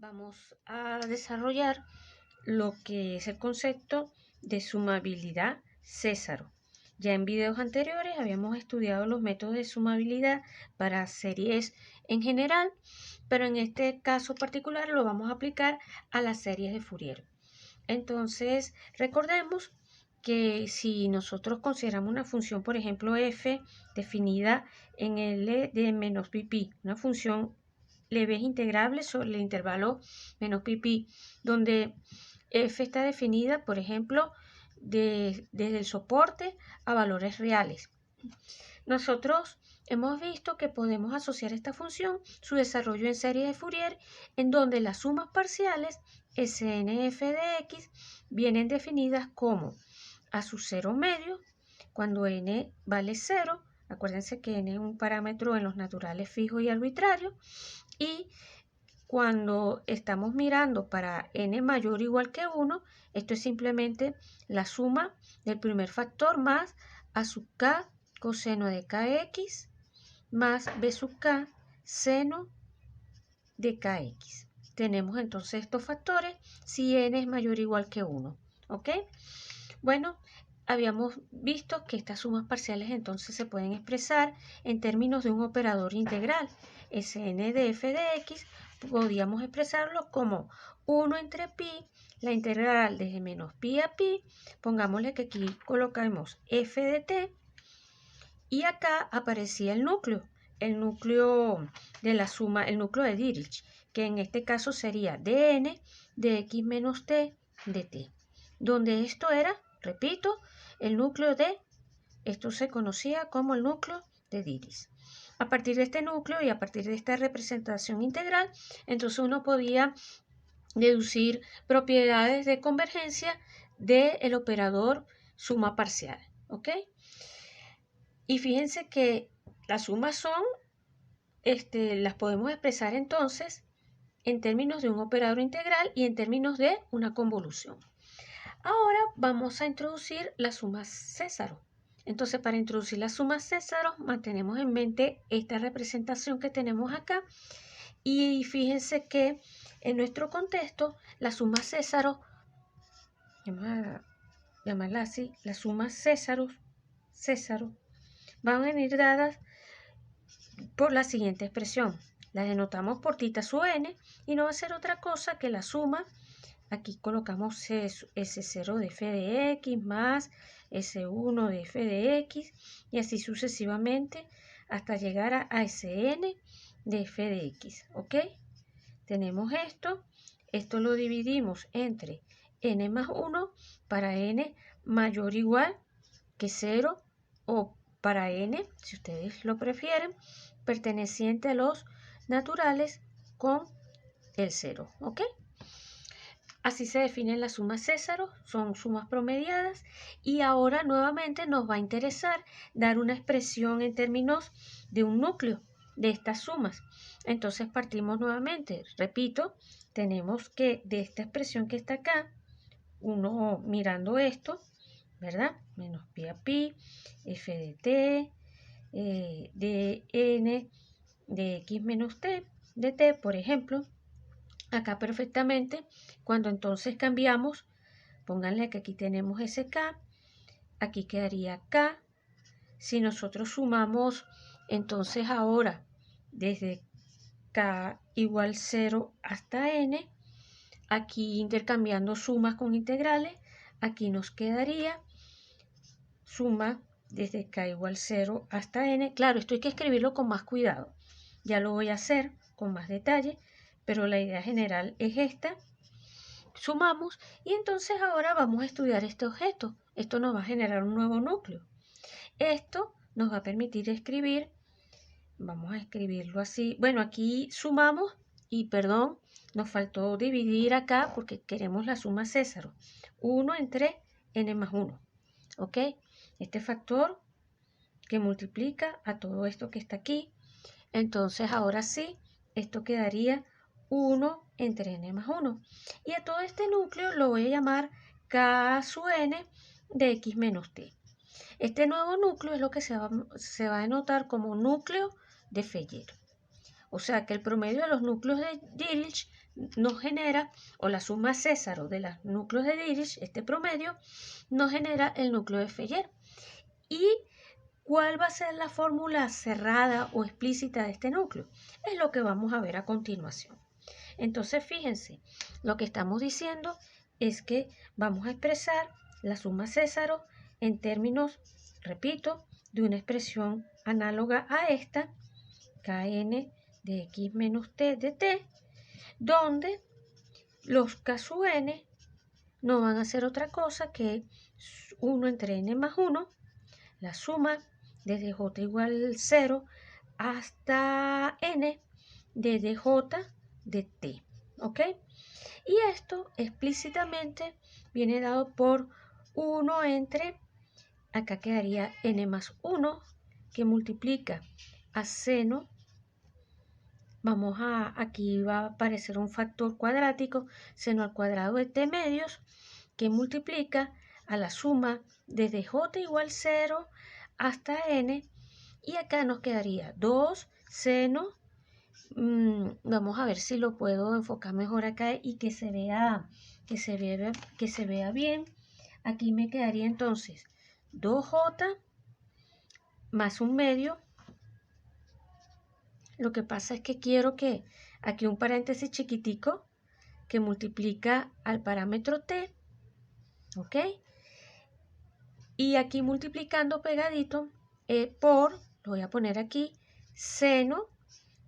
vamos a desarrollar lo que es el concepto de sumabilidad Césaro. Ya en videos anteriores habíamos estudiado los métodos de sumabilidad para series en general, pero en este caso particular lo vamos a aplicar a las series de Fourier. Entonces, recordemos que si nosotros consideramos una función, por ejemplo, f definida en L de menos pi, una función leve integrable sobre el intervalo menos pi, donde f está definida, por ejemplo, desde el soporte a valores reales. Nosotros hemos visto que podemos asociar esta función, su desarrollo en serie de Fourier, en donde las sumas parciales SNF de x vienen definidas como a su cero medio, cuando n vale 0, acuérdense que n es un parámetro en los naturales fijo y arbitrario, y cuando estamos mirando para n mayor o igual que 1, esto es simplemente la suma del primer factor más a sub k coseno de kx más b sub k seno de kx. Tenemos entonces estos factores si n es mayor o igual que 1. ¿Ok? Bueno, habíamos visto que estas sumas parciales entonces se pueden expresar en términos de un operador integral. Sn de f de x podíamos expresarlo como 1 entre pi, la integral desde menos pi a pi, pongámosle que aquí colocamos f de t, y acá aparecía el núcleo de la suma, el núcleo de Dirichlet, que en este caso sería dn de x menos t de t, donde esto era, repito, el núcleo de, esto se conocía como el núcleo de Dirichlet. A partir de este núcleo y a partir de esta representación integral, entonces uno podía deducir propiedades de convergencia del operador suma parcial. ¿Ok? Y fíjense que las sumas son, las podemos expresar entonces en términos de un operador integral y en términos de una convolución. Ahora vamos a introducir las sumas Césaro. Entonces, para introducir las sumas Césaro, mantenemos en mente esta representación que tenemos acá. Y fíjense que en nuestro contexto, las sumas Césaro, llamarla así, las sumas Césaro, van a venir dadas por la siguiente expresión. La denotamos por tita sub n y no va a ser otra cosa que la suma. Aquí colocamos S0 de f de x más S1 de f de x y así sucesivamente hasta llegar a Sn de f de x. ¿Ok? Tenemos esto lo dividimos entre n más 1 para n mayor o igual que 0 o para n, si ustedes lo prefieren, perteneciente a los naturales con el 0. ¿Ok? Así se definen las sumas Césaro, son sumas promediadas, y ahora nuevamente nos va a interesar dar una expresión en términos de un núcleo de estas sumas. Entonces partimos nuevamente, repito, tenemos que de esta expresión que está acá, uno mirando esto, ¿verdad? Menos pi a pi, f de t, de n de x menos t, de t, por ejemplo. Acá perfectamente, cuando entonces cambiamos, pónganle que aquí tenemos ese k, aquí quedaría k. Si nosotros sumamos, entonces ahora, desde k igual 0 hasta n, aquí intercambiando sumas con integrales, aquí nos quedaría suma desde k igual 0 hasta n. Claro, esto hay que escribirlo con más cuidado. Ya lo voy a hacer con más detalle, pero la idea general es esta. Sumamos y entonces ahora vamos a estudiar este objeto. Esto nos va a generar un nuevo núcleo. Esto nos va a permitir escribir, vamos a escribirlo así. Bueno, aquí sumamos y perdón, nos faltó dividir acá porque queremos la suma Césaro. 1 entre n más 1. ¿Ok? Este factor que multiplica a todo esto que está aquí. Entonces ahora sí, esto quedaría 1 entre n más 1. Y a todo este núcleo lo voy a llamar k sub n de x menos t. Este nuevo núcleo es lo que se va a denotar como núcleo de Feller. O sea que el promedio de los núcleos de Dirichlet nos genera, o la suma Césaro de los núcleos de Dirichlet, este promedio, nos genera el núcleo de Feller. ¿Y cuál va a ser la fórmula cerrada o explícita de este núcleo? Es lo que vamos a ver a continuación. Entonces, fíjense, lo que estamos diciendo es que vamos a expresar la suma Césaro en términos, repito, de una expresión análoga a esta, Kn de x menos t de t, donde los k sub n no van a ser otra cosa que 1 entre n más 1, la suma desde j igual 0 hasta n de dj de t, ¿ok? Y esto explícitamente viene dado por 1 entre, acá quedaría n más 1, que multiplica a seno, aquí va a aparecer un factor cuadrático, seno al cuadrado de t medios, que multiplica a la suma desde j igual 0 hasta n, y acá nos quedaría 2 seno, vamos a ver si lo puedo enfocar mejor acá y que se vea bien. Aquí me quedaría entonces 2j más un medio. Lo que pasa es que quiero que aquí un paréntesis chiquitico que multiplica al parámetro t, ¿ok? Y aquí multiplicando pegadito lo voy a poner aquí, seno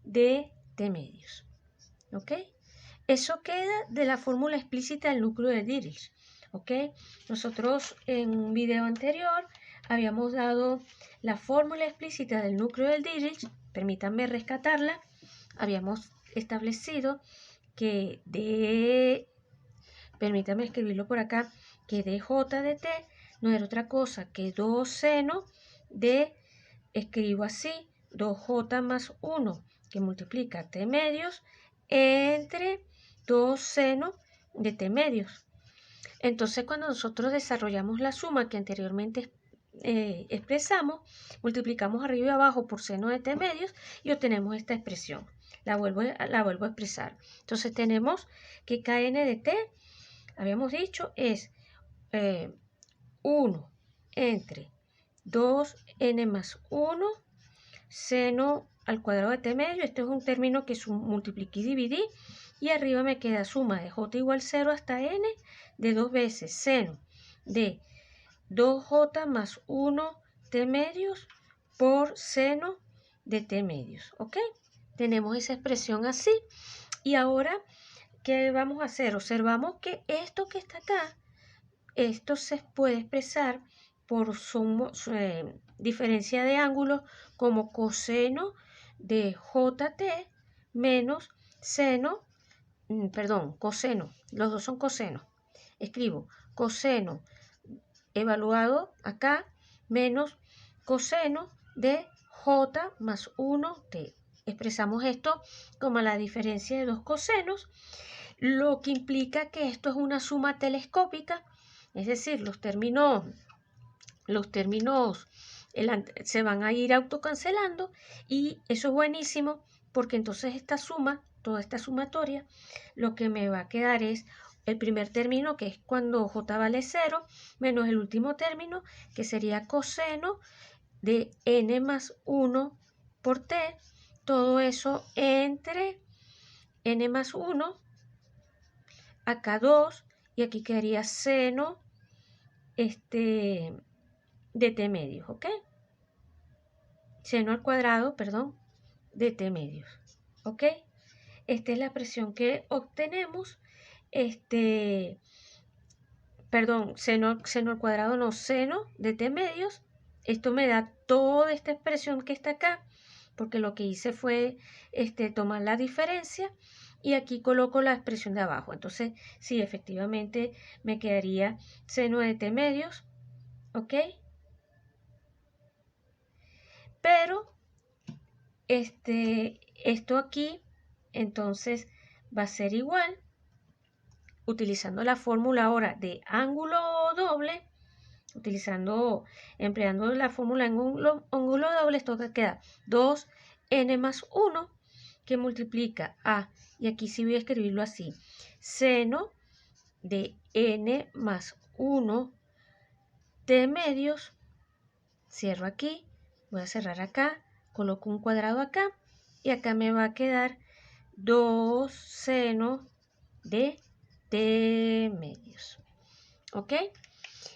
de t medios, ¿ok? Eso queda de la fórmula explícita del núcleo de Dirichlet, ¿ok? Nosotros en un video anterior habíamos dado la fórmula explícita del núcleo del Dirichlet, permítanme rescatarla. Habíamos establecido que permítanme escribirlo por acá, que dj de t no era otra cosa que 2 seno de, escribo así, 2j más 1, que multiplica t medios, entre 2 seno de t medios. Entonces, cuando nosotros desarrollamos la suma que anteriormente expresamos, multiplicamos arriba y abajo por seno de t medios y obtenemos esta expresión. La vuelvo a expresar. Entonces, tenemos que kn de t, habíamos dicho, es 1 entre 2n más 1 seno al cuadrado de t medio. Este es un término que multipliqué y dividí, y arriba me queda suma de j igual 0 hasta n de 2 veces seno de 2j más 1 t medios por seno de t medios, ¿ok? Tenemos esa expresión así. Y ahora, ¿qué vamos a hacer? Observamos que esto que está acá, esto se puede expresar por diferencia de ángulos como coseno de jt menos seno, coseno, los dos son cosenos. Escribo coseno evaluado acá menos coseno de j más 1t. Expresamos esto como la diferencia de dos cosenos, lo que implica que esto es una suma telescópica, es decir, los términos se van a ir autocancelando, y eso es buenísimo porque entonces esta suma, toda esta sumatoria, lo que me va a quedar es el primer término, que es cuando j vale 0, menos el último término, que sería coseno de n más 1 por t, todo eso entre n más 1, acá 2, y aquí quedaría seno de t medios, ¿ok? Seno al cuadrado, perdón, de t medios, ¿ok? Esta es la expresión que obtenemos, seno al cuadrado, no, seno de t medios. Esto me da toda esta expresión que está acá, porque lo que hice fue tomar la diferencia y aquí coloco la expresión de abajo. Entonces, sí, efectivamente me quedaría seno de t medios, ¿ok? Pero esto aquí entonces va a ser igual, utilizando la fórmula ahora de ángulo doble, empleando la fórmula en ángulo doble, esto que queda 2n más 1, que multiplica a, y aquí sí voy a escribirlo así, seno de n más 1 t medios, cierro aquí, voy a cerrar acá, coloco un cuadrado acá, y acá me va a quedar 2 seno de t medios, ¿ok?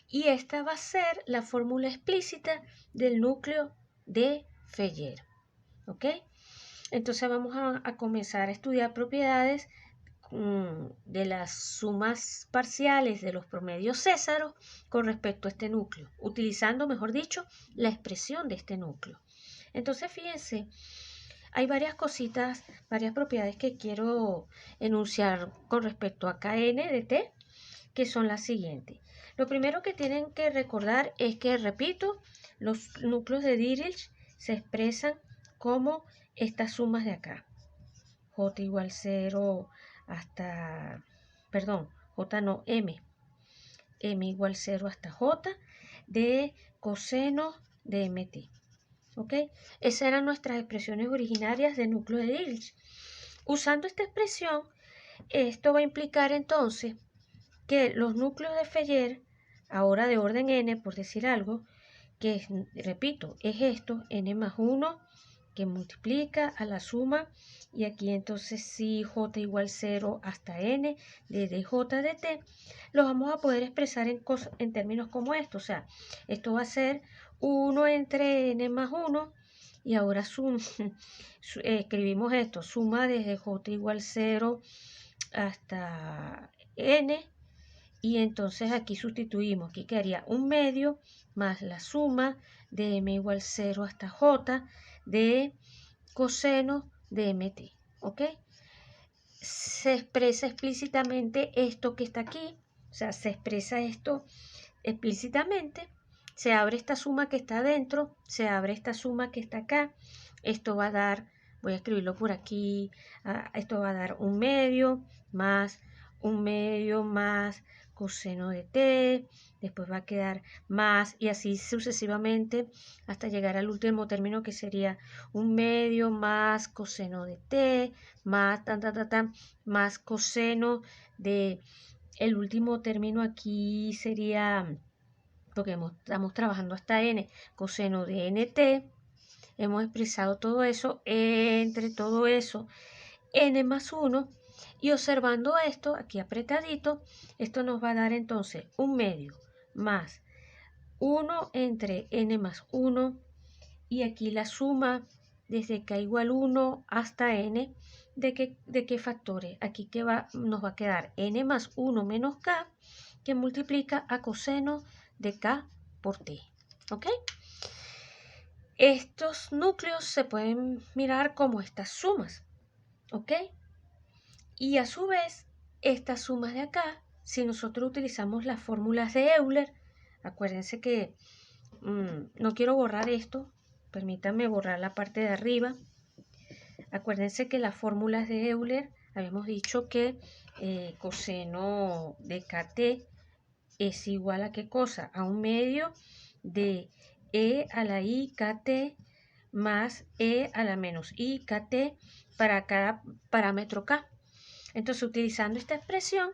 Y esta va a ser la fórmula explícita del núcleo de Feller, ¿ok? Entonces vamos a comenzar a estudiar propiedades de las sumas parciales de los promedios césaros con respecto a este núcleo, utilizando, mejor dicho, la expresión de este núcleo. Entonces, fíjense, hay varias cositas, varias propiedades que quiero enunciar con respecto a Kn de t, que son las siguientes. Lo primero que tienen que recordar es que, repito, los núcleos de Dirichlet se expresan como estas sumas de acá. J igual 0 hasta, perdón, J no, M igual 0 hasta J de coseno de MT. ¿Ok? Esas eran nuestras expresiones originarias de núcleo de Dirichlet. Usando esta expresión, esto va a implicar entonces que los núcleos de Feller, ahora de orden n, por decir algo, que es, repito, es esto, n más 1, que multiplica a la suma, y aquí entonces si j igual 0 hasta n de dj de t, lo vamos a poder expresar en términos como esto, o sea, esto va a ser 1 entre n más 1, y ahora escribimos esto, suma desde j igual 0 hasta n, y entonces aquí sustituimos, aquí quedaría un medio más la suma de m igual 0 hasta j de coseno de mt, ¿ok? Se expresa explícitamente esto que está aquí, o sea, se expresa esto explícitamente, se abre esta suma que está adentro, se abre esta suma que está acá, esto va a dar, voy a escribirlo por aquí, esto va a dar un medio más coseno de t, después va a quedar más y así sucesivamente hasta llegar al último término que sería un medio más coseno de t, más más coseno de, el último término aquí sería, porque estamos trabajando hasta n, coseno de nt, hemos expresado todo eso, entre todo eso, n más 1, y observando esto, aquí apretadito, esto nos va a dar entonces un medio más 1 entre n más 1, y aquí la suma desde k igual 1 hasta n, ¿de qué factores? Aquí nos va a quedar n más 1 menos k, que multiplica a coseno de k por t, ¿ok? Estos núcleos se pueden mirar como estas sumas, ¿ok? Y a su vez, estas sumas de acá, si nosotros utilizamos las fórmulas de Euler, acuérdense que no quiero borrar esto, permítanme borrar la parte de arriba. Acuérdense que las fórmulas de Euler, habíamos dicho que coseno de kt es igual a ¿qué cosa? A un medio de e a la i kt más e a la menos i kt para cada parámetro k. Entonces, utilizando esta expresión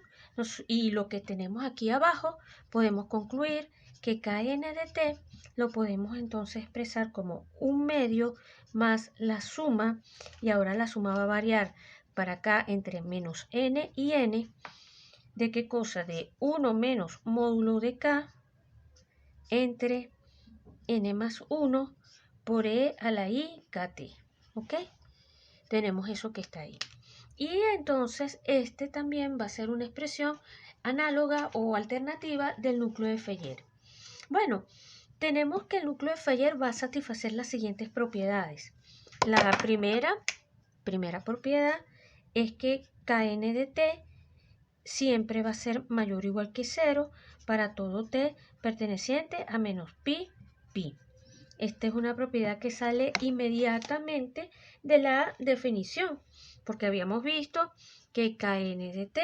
y lo que tenemos aquí abajo, podemos concluir que Kn de t lo podemos entonces expresar como un medio más la suma, y ahora la suma va a variar para acá entre menos n y n, ¿de qué cosa? De 1 menos módulo de k entre n más 1 por e a la i kt, ¿ok? Tenemos eso que está ahí. Y entonces este también va a ser una expresión análoga o alternativa del núcleo de Feller. Bueno, tenemos que el núcleo de Feller va a satisfacer las siguientes propiedades. La primera propiedad es que Kn de t siempre va a ser mayor o igual que 0 para todo t perteneciente a menos pi. Esta es una propiedad que sale inmediatamente de la definición, porque habíamos visto que Kn de t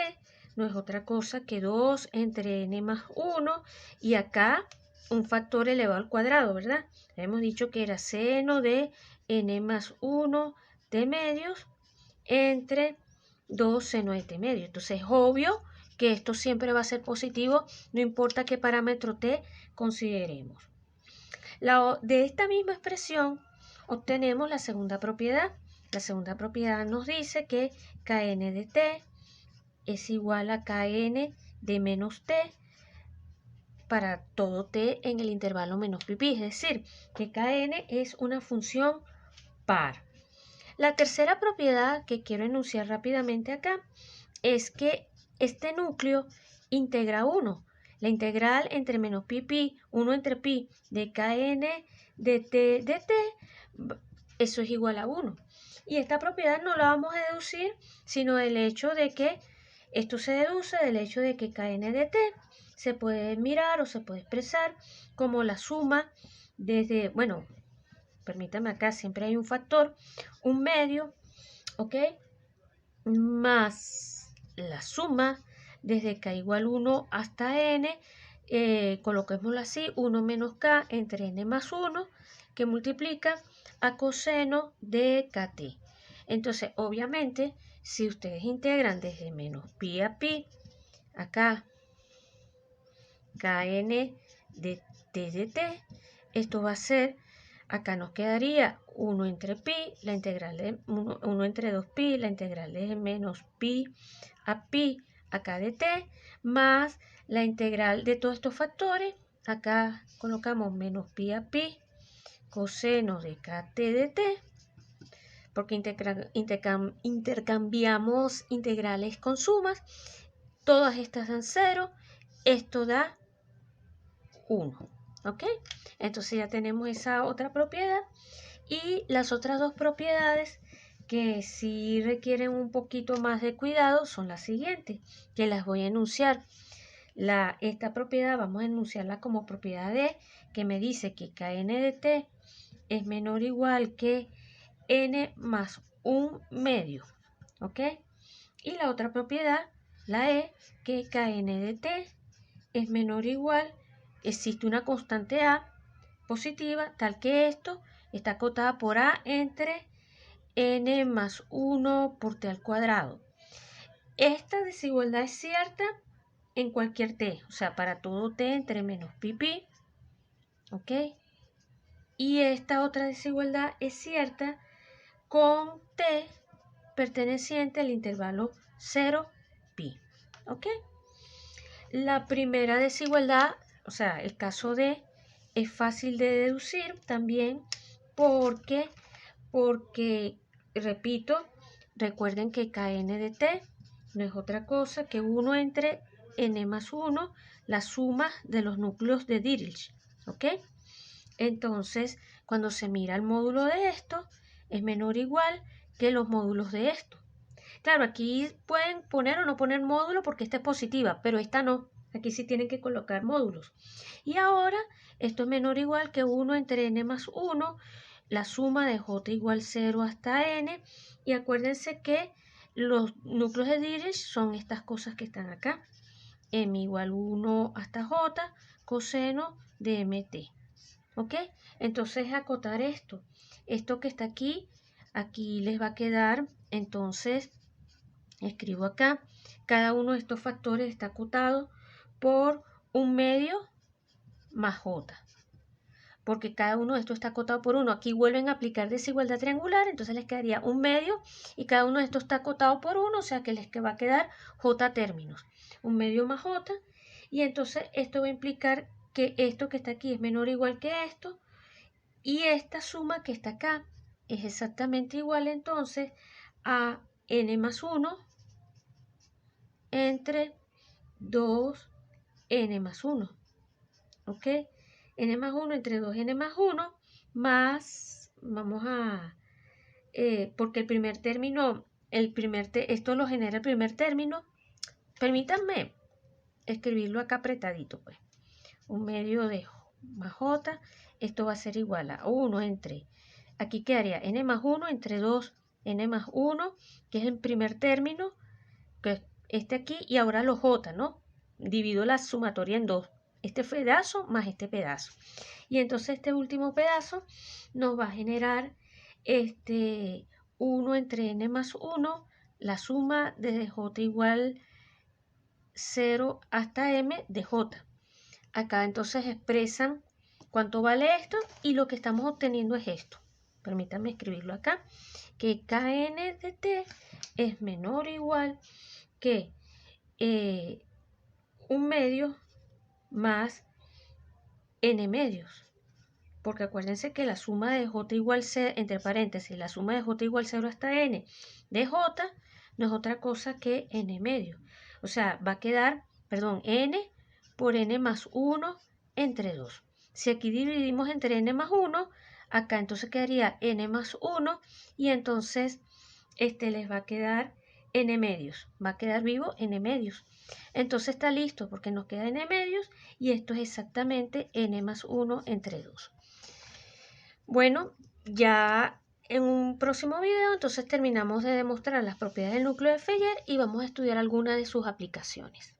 no es otra cosa que 2 entre n más 1, y acá un factor elevado al cuadrado, ¿verdad? Hemos dicho que era seno de n más 1 t medios, entre 2 seno de t medio. Entonces es obvio que esto siempre va a ser positivo, no importa qué parámetro t consideremos. De esta misma expresión obtenemos la segunda propiedad. La segunda propiedad nos dice que Kn de t es igual a Kn de menos t para todo t en el intervalo menos pi, es decir, que Kn es una función par. La tercera propiedad que quiero enunciar rápidamente acá es que este núcleo integra 1. La integral entre menos pi, 1 entre pi de Kn de t, eso es igual a 1. Y esta propiedad no la vamos a deducir, sino del hecho de que esto se deduce del hecho de que Kn de t se puede mirar o se puede expresar como la suma desde, bueno, permítame acá, siempre hay un factor, un medio, ¿ok? Más la suma desde k igual 1 hasta n, coloquémoslo así, 1 menos k entre n más 1, que multiplica a coseno de kt. Entonces, obviamente, si ustedes integran desde menos pi a pi, acá, kn de t de t, esto va a ser, acá nos quedaría 1 entre pi, la integral de 1 entre 2 pi, la integral de menos pi acá de t, más la integral de todos estos factores, acá colocamos menos pi a pi, coseno de kt de t, porque intercambiamos integrales con sumas, todas estas dan 0, esto da 1, ¿ok? Entonces ya tenemos esa otra propiedad y las otras dos propiedades que sí requieren un poquito más de cuidado son las siguientes, que las voy a enunciar. Esta propiedad vamos a enunciarla como propiedad de que me dice que Kn de t es menor o igual que n más 1 medio, ¿ok? Y la otra propiedad, la E, que Kn de t es menor o igual, existe una constante A positiva, tal que esto está acotada por A entre n más 1 por t al cuadrado. Esta desigualdad es cierta en cualquier t, o sea, para todo t entre menos pi, ¿ok? Y esta otra desigualdad es cierta con t perteneciente al intervalo 0, pi, ¿ok? La primera desigualdad, o sea, el caso D, es fácil de deducir también porque, repito, recuerden que Kn de t no es otra cosa que 1 entre n más 1, la suma de los núcleos de Dirichlet, ¿ok? Entonces, cuando se mira el módulo de esto, es menor o igual que los módulos de esto. Claro, aquí pueden poner o no poner módulo porque esta es positiva, pero esta no. Aquí sí tienen que colocar módulos. Y ahora, esto es menor o igual que 1 entre n más 1, la suma de j igual 0 hasta n. Y acuérdense que los núcleos de Dirichlet son estas cosas que están acá. M igual 1 hasta j, coseno de mt. ¿Ok? Entonces, acotar esto. Esto que está aquí, aquí les va a quedar, entonces, escribo acá, cada uno de estos factores está acotado por 1 medio más j. Porque cada uno de estos está acotado por 1. Aquí vuelven a aplicar desigualdad triangular, entonces les quedaría 1 medio y cada uno de estos está acotado por 1, o sea que les va a quedar j términos. 1 medio más j, y entonces esto va a implicar que esto que está aquí es menor o igual que esto, y esta suma que está acá es exactamente igual entonces a n más 1 entre 2n más 1. ¿Ok? N más 1 entre 2n más 1 más, vamos a, porque el primer término, esto lo genera el primer término. Permítanme escribirlo acá apretadito, pues. 1 medio de más j, esto va a ser igual a 1 entre, aquí quedaría n más 1 entre 2n más 1, que es el primer término, que es este aquí, y ahora los j, ¿no? Divido la sumatoria en 2, este pedazo más este pedazo. Y entonces este último pedazo nos va a generar 1 entre n más 1, la suma de j igual 0 hasta m de j. Acá entonces expresan cuánto vale esto y lo que estamos obteniendo es esto. Permítanme escribirlo acá, que Kn de t es menor o igual que 1 medio más n medios. Porque acuérdense que la suma de j igual 0, entre paréntesis, la suma de j igual 0 hasta n de j no es otra cosa que n medios. O sea, va a quedar, perdón, n por n más 1 entre 2. Si aquí dividimos entre n más 1, acá entonces quedaría n más 1 y entonces les va a quedar n medios. Va a quedar vivo n medios. Entonces está listo porque nos queda n medios y esto es exactamente n más 1 entre 2. Bueno, ya en un próximo video entonces terminamos de demostrar las propiedades del núcleo de Feyer y vamos a estudiar algunas de sus aplicaciones.